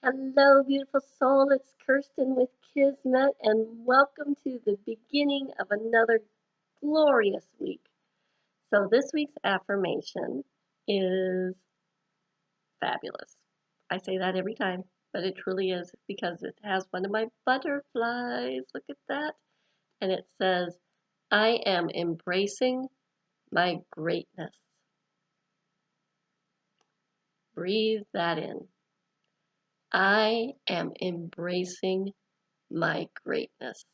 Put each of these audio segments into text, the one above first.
Hello, beautiful soul. It's Kirstin with Kismet, and welcome to the beginning of another glorious week. So, this week's affirmation is fabulous. I say that every time, but it truly is because it has one of my butterflies. Look at that. And it says, I am embracing my greatness. Breathe that in. I am embracing my greatness.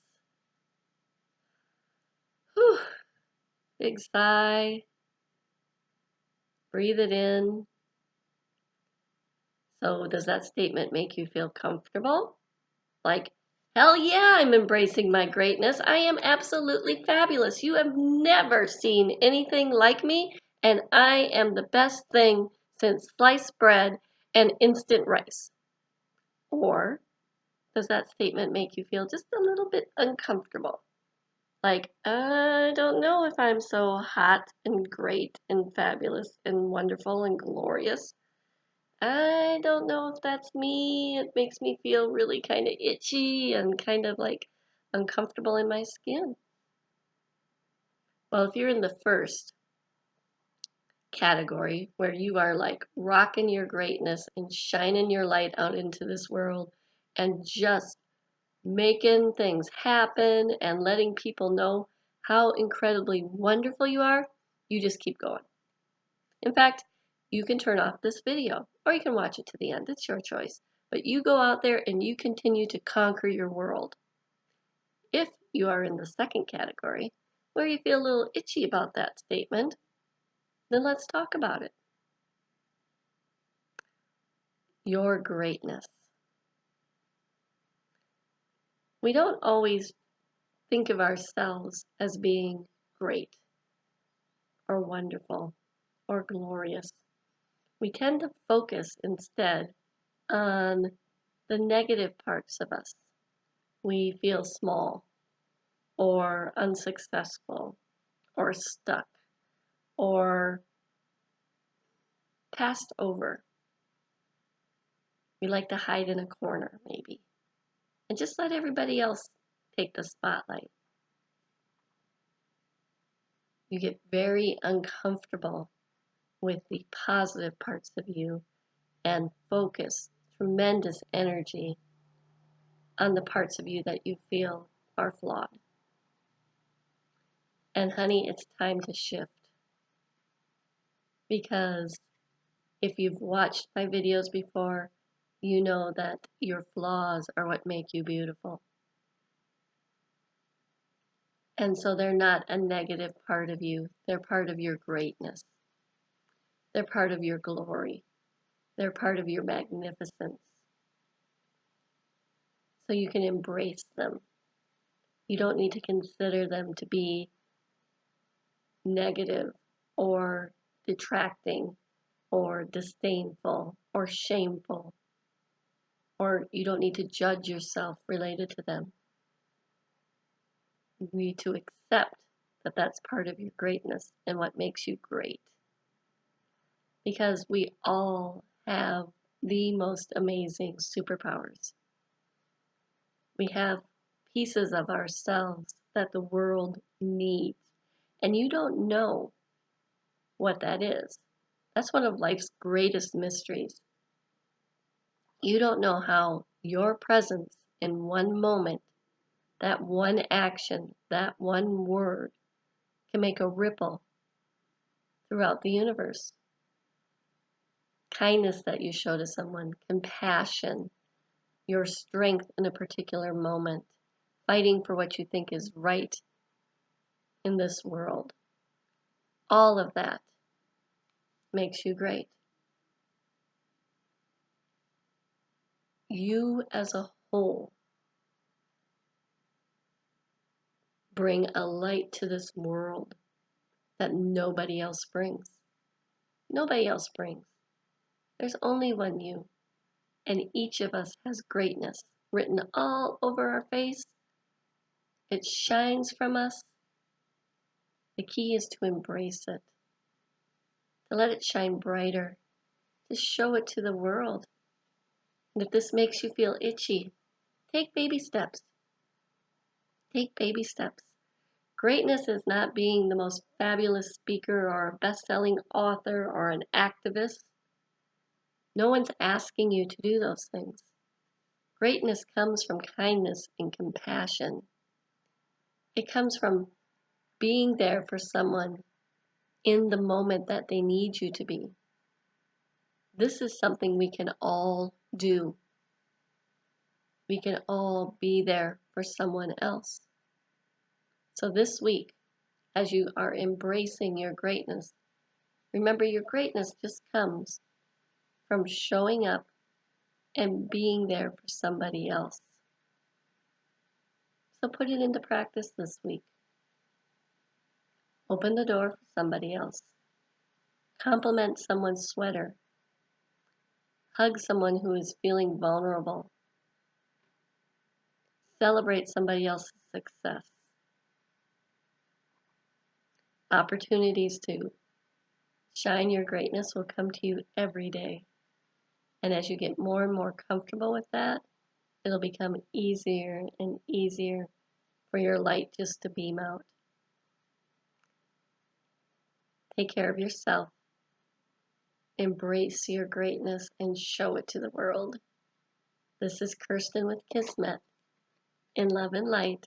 Whew. Big sigh, breathe it in. So, does that statement make you feel comfortable? Like, hell yeah, I'm embracing my greatness. I am absolutely fabulous. You have never seen anything like me, and I am the best thing since sliced bread and instant rice. Or does that statement make you feel just a little bit uncomfortable? Like, I don't know if I'm so hot and great and fabulous and wonderful and glorious. I don't know if that's me. It makes me feel really kind of itchy and kind of like uncomfortable in my skin. Well, if you're in the first category where you are like rocking your greatness and shining your light out into this world and just making things happen and letting people know how incredibly wonderful you are, you just keep going. In fact, you can turn off this video or you can watch it to the end. It's your choice. But you go out there and you continue to conquer your world. If you are in the second category, where you feel a little itchy about that statement, then let's talk about it. Your greatness. We don't always think of ourselves as being great or wonderful or glorious. We tend to focus instead on the negative parts of us. We feel small or unsuccessful or stuck or passed over. We like to hide in a corner, maybe, and just let everybody else take the spotlight. You get very uncomfortable with the positive parts of you and focus tremendous energy on the parts of you that you feel are flawed. And honey, it's time to shift. Because if you've watched my videos before, you know that your flaws are what make you beautiful. And so they're not a negative part of you. They're part of your greatness. They're part of your glory. They're part of your magnificence. So you can embrace them. You don't need to consider them to be negative or detracting or disdainful or shameful, or you don't need to judge yourself related to them. You need to accept that that's part of your greatness and what makes you great. Because we all have the most amazing superpowers. We have pieces of ourselves that the world needs, and you don't know what that is. That's one of life's greatest mysteries. You don't know how your presence in one moment, that one action, that one word, can make a ripple throughout the universe. Kindness that you show to someone, compassion, your strength in a particular moment, fighting for what you think is right in this world. All of that makes you great. You as a whole bring a light to this world that nobody else brings. Nobody else brings. There's only one you, and each of us has greatness written all over our face. It shines from us. The key is to embrace it, to let it shine brighter, to show it to the world. And if this makes you feel itchy, take baby steps. Take baby steps. Greatness is not being the most fabulous speaker or a best-selling author or an activist. No one's asking you to do those things. Greatness comes from kindness and compassion. It comes from being there for someone in the moment that they need you to be. This is something we can all do. We can all be there for someone else. So this week, as you are embracing your greatness, remember your greatness just comes from showing up and being there for somebody else. So put it into practice this week. Open the door for somebody else. Compliment someone's sweater. Hug someone who is feeling vulnerable. Celebrate somebody else's success. Opportunities to shine your greatness will come to you every day. And as you get more and more comfortable with that, it'll become easier and easier for your light just to beam out. Take care of yourself. Embrace your greatness and show it to the world. This is Kirstin with Kismet in love and light.